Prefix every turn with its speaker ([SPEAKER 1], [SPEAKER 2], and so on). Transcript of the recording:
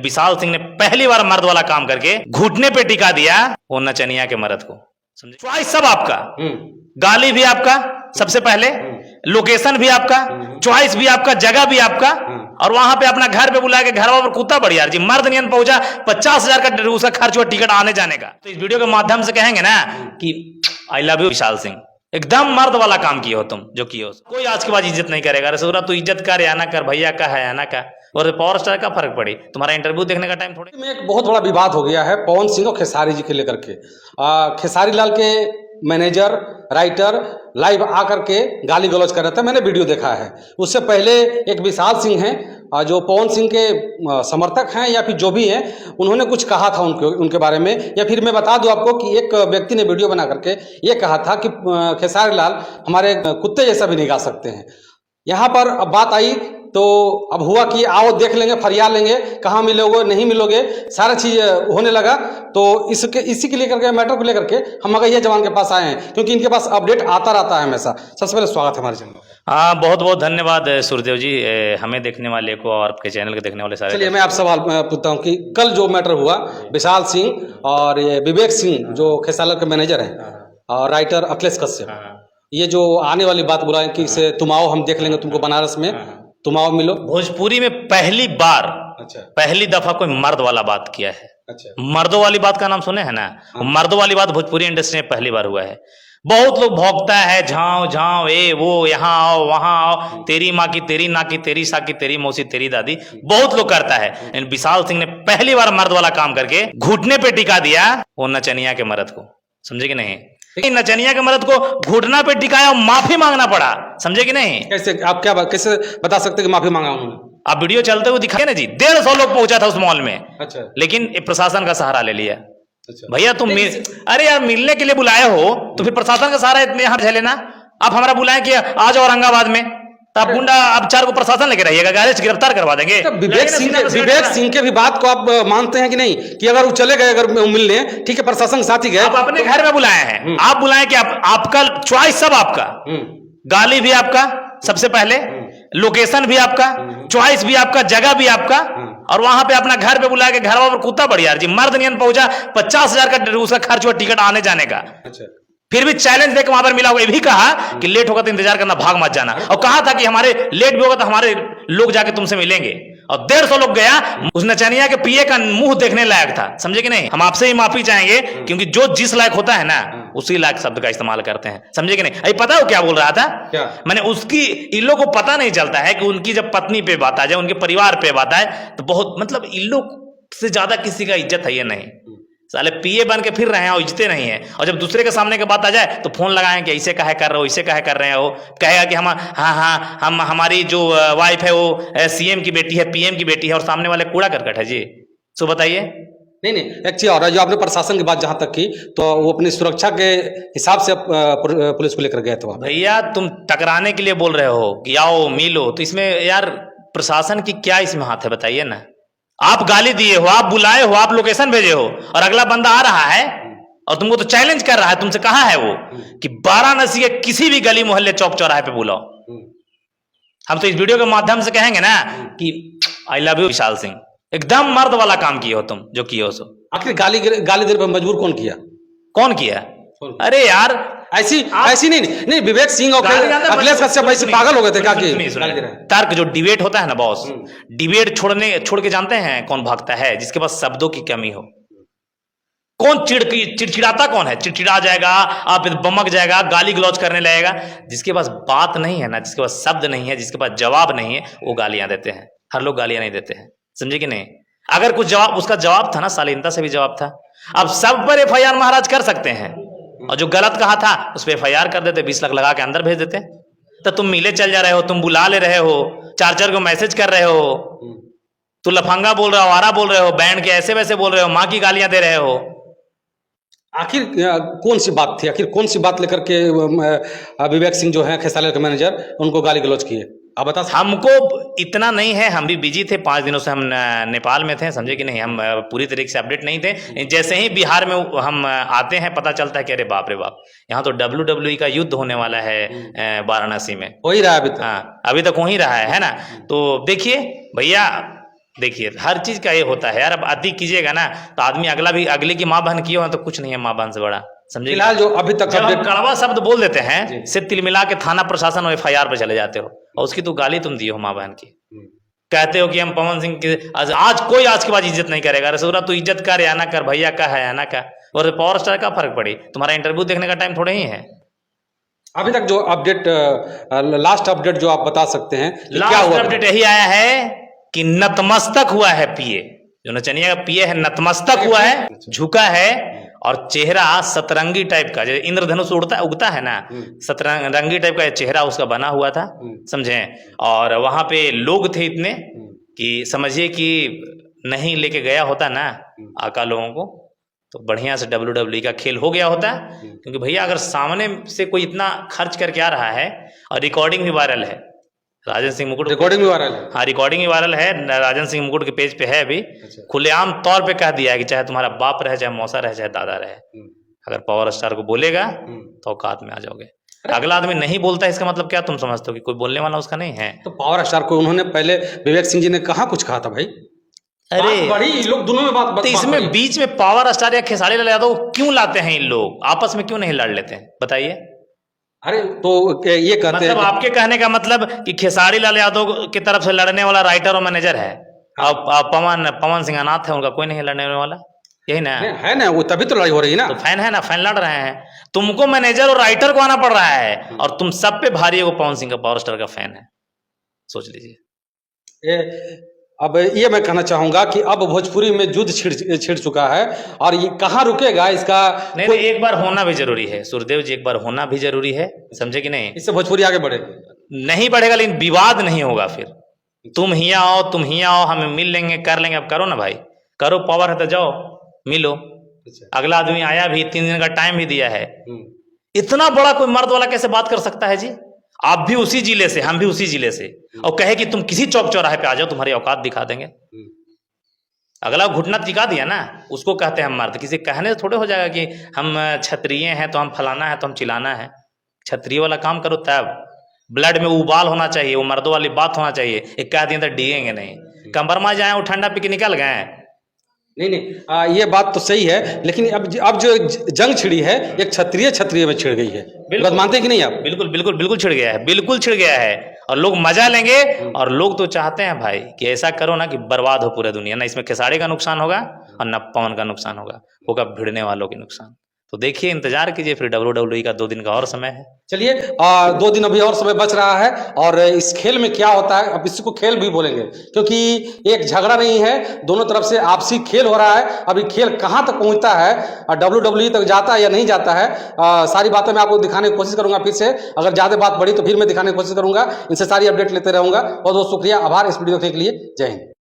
[SPEAKER 1] विशाल सिंह ने पहली बार मर्द वाला काम करके घुटने पे टिका दिया वो नचनिया के मर्द को। समझे? चॉइस सब आपका, गाली भी आपका सबसे पहले, लोकेशन भी आपका, चॉइस भी आपका, जगह भी आपका, और वहां पे अपना घर पे बुला के घर पर कुत्ता बढ़िया जी मर्द नियन पहुंचा 50,000 का उसका खर्च हुआ टिकट आने जाने का। तो इस वीडियो के माध्यम से कहेंगे ना कि I love you Vishal Singh, एकदम मर्द वाला काम किए हो तुम जो किए हो। कोई आज के बाद इज्जत नहीं करेगा। रसूरा तू इज्जत कर या ना कर, भैया का है या ना का, और पावर स्टार का फर्क पड़ी, तुम्हारा इंटरव्यू देखने का टाइम थोड़ी।
[SPEAKER 2] में एक बहुत बड़ा विवाद हो गया है पवन सिंह और खेसारी जी के लेकर के। खेसारी लाल के मैनेजर राइटर लाइव आकर के गाली गलौज कर रहे थे, मैंने वीडियो देखा है। उससे पहले एक विशाल सिंह हैं जो पवन सिंह के समर्थक हैं या फिर जो भी हैं, उन्होंने कुछ कहा था उनके बारे में। या फिर मैं बता दूं आपको कि एक व्यक्ति ने वीडियो बना करके ये कहा था कि खेसारी लाल हमारे कुत्ते जैसा भी नहीं गा सकते हैं। यहाँ पर अब बात आई तो अब हुआ कि आओ देख लेंगे, फरियाद लेंगे, कहाँ मिलोगे नहीं मिलोगे, सारा चीज होने लगा। तो इसी के लेकर के मैटर को लेकर के हम मगहिया जवान के पास आए हैं, क्योंकि इनके पास अपडेट आता रहता है हमेशा। सबसे पहले स्वागत है हमारे चैनल।
[SPEAKER 1] हाँ, बहुत बहुत धन्यवाद सूर्यदेव जी, हमें देखने वाले को और आपके चैनल के देखने वाले सारे।
[SPEAKER 2] चलिए मैं आप सवाल पूछता हूँ कि कल जो मैटर हुआ विशाल सिंह और ये विवेक सिंह जो खेसारी के मैनेजर हैं और राइटर अखिलेश कश्यप, ये जो आने वाली बात बुला कि इसे तुम आओ हम देख लेंगे तुमको बनारस में, तुम आओ मिलो।
[SPEAKER 1] भोजपुरी में पहली बार, अच्छा, पहली दफा कोई मर्द वाला बात किया है। अच्छा, मर्दों वाली बात का नाम सुने है ना? मर्दों वाली बात भोजपुरी इंडस्ट्री में पहली बार हुआ है। बहुत लोग भौंकता है झाँव झाँव ए वो, यहाँ आओ वहां आओ, तेरी माँ की तेरी ना की तेरी सा की तेरी मौसी तेरी दादी, बहुत लोग करता है। विशाल सिंह ने पहली बार मर्द वाला काम करके घुटने पे टिका दिया वो नचनिया के मर्द को। समझे कि नहीं? नचनिया के मर्द को घुटना पे टिकाया और माफी मांगना पड़ा। समझे कि नहीं?
[SPEAKER 2] कैसे आप कैसे बता सकते कि माफी मांगा उन्होंने?
[SPEAKER 1] आप वीडियो चलते हुए दिखाए ना जी, 150 लोग पहुंचा था उस मॉल में।
[SPEAKER 2] अच्छा,
[SPEAKER 1] लेकिन प्रशासन का सहारा ले लिया। अच्छा, भैया तुम अरे यार मिलने के लिए बुलाए हो तो फिर प्रशासन का सहारा इतने यहाँ लेना। आप हमारा बुलाए कि आ जाओ औरंगाबाद में, आप गुंडा आप 4 को प्रशासन लेके रहिएगा, गाड़ी गिरफ्तार करवा देंगे।
[SPEAKER 2] विवेक सिंह के भी बात को आप मानते हैं कि नहीं कि अगर वो चले गए, अगर मिलने ठीक है प्रशासन के साथ ही गए,
[SPEAKER 1] आप अपने घर में बुलाए हैं, आप बुलाए कि आपका चॉइस सब आपका, गाली भी आपका सबसे पहले, लोकेशन भी आपका, चॉइस भी आपका, जगह भी आपका, और वहां पे अपना घर पे बुला के घर पर कुत्ता बढ़िया जी मर्द नियन पहुंचा 50,000 का उसका खर्च हुआ टिकट आने जाने का। अच्छा, फिर भी चैलेंज देकर वहां पर मिला हुआ, ये भी कहा कि लेट होगा तो इंतजार करना, भाग मत जाना, और कहा था कि हमारे लेट भी होगा तो हमारे लोग जाके तुमसे मिलेंगे। और 150 लोग गया, उस नचनिया के पीए का मुंह देखने लायक था। समझे कि नहीं? हम आपसे ही माफी चाहेंगे, क्योंकि जो जिस लायक होता है ना उसी लायक शब्द का इस्तेमाल करते हैं। समझे कि नहीं? अरे पता हो क्या बोल रहा था? मैंने उसकी, इन लोग को पता नहीं चलता है कि उनकी जब पत्नी पे बात आ जाए, उनके परिवार पे बात आए तो बहुत मतलब इन लोग से ज्यादा किसी का इज्जत है ये नहीं। साले पीए बन के फिर रहे हैं और इज्जते नहीं है, और जब दूसरे के सामने की बात आ जाए तो फोन लगाएं कि ऐसे काहे कर रहे हो, ऐसे काहे कर रहे हो, कहेगा कि हम हमारी जो वाइफ है वो सीएम की बेटी है, पीएम की बेटी है, और सामने वाले कूड़ा करकट है जी। सो बताइए।
[SPEAKER 2] नहीं एक चीज और है, जो आपने प्रशासन की बात जहां तक की तो वो अपनी सुरक्षा के हिसाब से पुलिस को लेकर गए थे।
[SPEAKER 1] भैया तुम टकराने के लिए बोल रहे हो कि आओ मिलो, तो इसमें यार प्रशासन की क्या इसमें हाथ है बताइए ना? आप गाली दिए हो, आप बुलाए हो, आप लोकेशन भेजे हो, और अगला बंदा आ रहा है और तुमको तो चैलेंज कर रहा है, तुमसे कहा है वो कि वाराणसी के किसी भी गली मोहल्ले चौक चौराहे पे बुलाओ। हम तो इस वीडियो के माध्यम से कहेंगे ना कि I love you Vishal Singh, एकदम मर्द वाला काम किए हो तुम जो किए हो। सो
[SPEAKER 2] आखिर गाली देने पर मजबूर कौन किया?
[SPEAKER 1] अरे यार
[SPEAKER 2] ऐसी नहीं विवेक सिंह और अखिलेश कश्यप ऐसे पागल हो गए थे क्या?
[SPEAKER 1] तर्क जो डिबेट होता है ना बॉस, डिबेट छोड़ के जानते हैं कौन भागता है? जिसके पास शब्दों की कमी हो। कौन चिड़चिड़ाता कौन है? चिड़चिड़ा जाएगा, आप बमक जाएगा, गाली गलौज करने लगेगा। जिसके पास बात नहीं है ना, जिसके पास शब्द नहीं है, जिसके पास जवाब नहीं है, वो गालियां देते हैं। हर लोग गालियां नहीं देते हैं, समझे कि नहीं? अगर कुछ जवाब, उसका जवाब था ना, शालीनता से भी जवाब था। अब सब पर FIR महाराज कर सकते हैं, और जो गलत कहा था उस पर FIR कर देते, 20 लाख लगा के अंदर भेज देते। तो तुम मिले चल जा रहे हो, तुम बुला ले रहे हो, 4 को मैसेज कर रहे हो, तू लफंगा बोल रहे हो, आवारा बोल रहे हो, बैंड के ऐसे वैसे बोल रहे हो, माँ की गालियां दे रहे हो।
[SPEAKER 2] आखिर कौन सी बात थी? आखिर कौन सी बात लेकर के विवेक सिंह जो है खेसारी के मैनेजर, उनको गाली गलौज किए? आप बता।
[SPEAKER 1] हमको इतना नहीं है, हम भी बिजी थे, 5 दिनों से हम नेपाल में थे, समझे कि नहीं? हम पूरी तरीके से अपडेट नहीं थे। जैसे ही बिहार में हम आते हैं पता चलता है कि अरे बाप रे बाप, यहाँ तो WWE का युद्ध होने वाला है वाराणसी में।
[SPEAKER 2] हो ही रहा है अभी तक।
[SPEAKER 1] हाँ, अभी तक हो ही रहा है ना? तो देखिए भैया, देखिए हर चीज का ये होता है यार, अब अति कीजिएगा ना तो आदमी अगले की माँ बहन किए हो तो कुछ नहीं है माँ बहन से बड़ा, समझिए।
[SPEAKER 2] फिलहाल जो अभी तक
[SPEAKER 1] जब आप
[SPEAKER 2] अपडेट
[SPEAKER 1] कड़वा शब्द बोल देते हैं से तिलमिला के थाना प्रशासन और FIR पे चले जाते हो, और उसकी तो गाली तुम दिए हो माँ बहन की। कहते हो कि हम पवन सिंह के आज कोई आज के बाद इज्जत नहीं करेगा। अरे सूरा तू इज्जत कर या ना कर, भैया का है या ना का, और पावर स्टार का फर्क पड़ी, तुम्हारा इंटरव्यू देखने का टाइम थोड़े ही है।
[SPEAKER 2] अभी तक जो अपडेट लास्ट अपडेट जो आप बता सकते हैं कि क्या
[SPEAKER 1] लास्ट
[SPEAKER 2] हुआ?
[SPEAKER 1] अपडेट यही आया है कि नतमस्तक हुआ है पीए, जो नचनिया का पीए है नतमस्तक हुआ है, झुका है, और चेहरा सतरंगी टाइप का, जैसे इंद्रधनुष उगता है ना, सतरंगी टाइप का चेहरा उसका बना हुआ था, समझे। और वहां पे लोग थे इतने कि समझिए कि नहीं लेके गया होता ना आका लोगों को तो बढ़िया से WWE का खेल हो गया होता, क्योंकि भैया अगर सामने से कोई इतना खर्च करके आ रहा है, और रिकॉर्डिंग भी वायरल है, राजन सिंह मुकुट
[SPEAKER 2] रिकॉर्डिंग भी वायरल है।
[SPEAKER 1] हाँ रिकॉर्डिंग ही वायरल है, राजन सिंह मुकुट के पेज पे है अभी। खुलेआम तौर पे कह दिया है कि चाहे तुम्हारा बाप रहे, चाहे मौसा रहे, चाहे दादा रहे, अगर पावर स्टार को बोलेगा तो औकात में आ जाओगे। अगला आदमी नहीं बोलता है, इसका मतलब क्या तुम समझते हो कि कोई बोलने वाला उसका नहीं है?
[SPEAKER 2] तो पावर स्टार को उन्होंने पहले विवेक सिंह जी ने कहाँ कुछ कहा था भाई?
[SPEAKER 1] अरे
[SPEAKER 2] बड़ी लोग दोनों में बात
[SPEAKER 1] तो इसमें बीच में पावर स्टार या खेसारी लाल यादव क्यों लाते हैं? इन लोग आपस में क्यों नहीं लड़ लेते हैं, बताइए।
[SPEAKER 2] अरे तो ये कहते
[SPEAKER 1] मतलब
[SPEAKER 2] हैं
[SPEAKER 1] आपके कहने का मतलब कि खेसारी लाल यादव की तरफ से लड़ने वाला राइटर और मैनेजर है, अब पवन सिंह अनाथ है, उनका कोई नहीं है लड़ने वाला, यही ना
[SPEAKER 2] है ना, वो तभी तो लड़ाई हो रही है ना।
[SPEAKER 1] तो फैन है ना, फैन लड़ रहे हैं, तुमको मैनेजर और राइटर को आना पड़ रहा है, और तुम सब पे भारी है वो पवन सिंह का पावर स्टार का फैन है, सोच लीजिए।
[SPEAKER 2] अब ये मैं कहना चाहूंगा कि अब भोजपुरी में युद्ध छिड़ चुका है, और ये कहाँ रुकेगा इसका
[SPEAKER 1] नहीं, एक बार होना भी जरूरी है सूर्यदेव जी, एक बार होना भी जरूरी है, समझे कि नहीं?
[SPEAKER 2] इससे भोजपुरी आगे बढ़े
[SPEAKER 1] नहीं बढ़ेगा, लेकिन विवाद नहीं होगा। फिर तुम ही आओ, हम मिल लेंगे, कर लेंगे। अब करो ना भाई, करो, पावर है तो जाओ मिलो। अगला आदमी आया भी, 3 दिन का टाइम भी दिया है। इतना बड़ा कोई मर्द वाला कैसे बात कर सकता है जी? आप भी उसी जिले से, हम भी उसी जिले से, और कहे कि तुम किसी चौक चौराहे पे आ जाओ, तुम्हारी औकात दिखा देंगे। अगला घुटना टिका दिया ना, उसको कहते हैं हम मर्द। किसी कहने से थोड़े हो जाएगा कि हम क्षत्रिय हैं तो हम फलाना है तो हम चिल्लाना है। क्षत्रिय वाला काम करो, तब ब्लड में उबाल होना चाहिए, वो मर्दों वाली बात होना चाहिए। एक कह दिए तो डिगेंगे नहीं, कंबरमा जाए वो ठंडा पी के निकल गए।
[SPEAKER 2] नहीं, ये बात तो सही है, लेकिन अब जो जंग छिड़ी है एक क्षत्रिय में छिड़ गई है। बात मानते हैं कि नहीं आप?
[SPEAKER 1] बिल्कुल बिल्कुल बिल्कुल छिड़ गया है, बिल्कुल छिड़ गया है, और लोग मजा लेंगे। और लोग तो चाहते हैं भाई कि ऐसा करो ना कि बर्बाद हो पूरा दुनिया, ना इसमें खेसारी का नुकसान होगा और ना पवन का नुकसान होगा भिड़ने वालों के नुकसान। तो देखिए, इंतजार कीजिए, फिर WWE का 2 दिन का और समय है।
[SPEAKER 2] चलिए 2 दिन अभी और समय बच रहा है, और इस खेल में क्या होता है, अब इसको खेल भी बोलेंगे, क्योंकि एक झगड़ा नहीं है, दोनों तरफ से आपसी खेल हो रहा है। अभी खेल कहाँ तक पहुँचता है, WWE तक जाता है या नहीं जाता है, सारी बातें मैं आपको दिखाने की कोशिश करूंगा। फिर से अगर ज़्यादा बात बढ़ी तो फिर मैं दिखाने की कोशिश करूंगा, इनसे सारी अपडेट लेते रहूंगा। बहुत बहुत शुक्रिया, आभार इस वीडियो देखने के लिए। जय हिंद।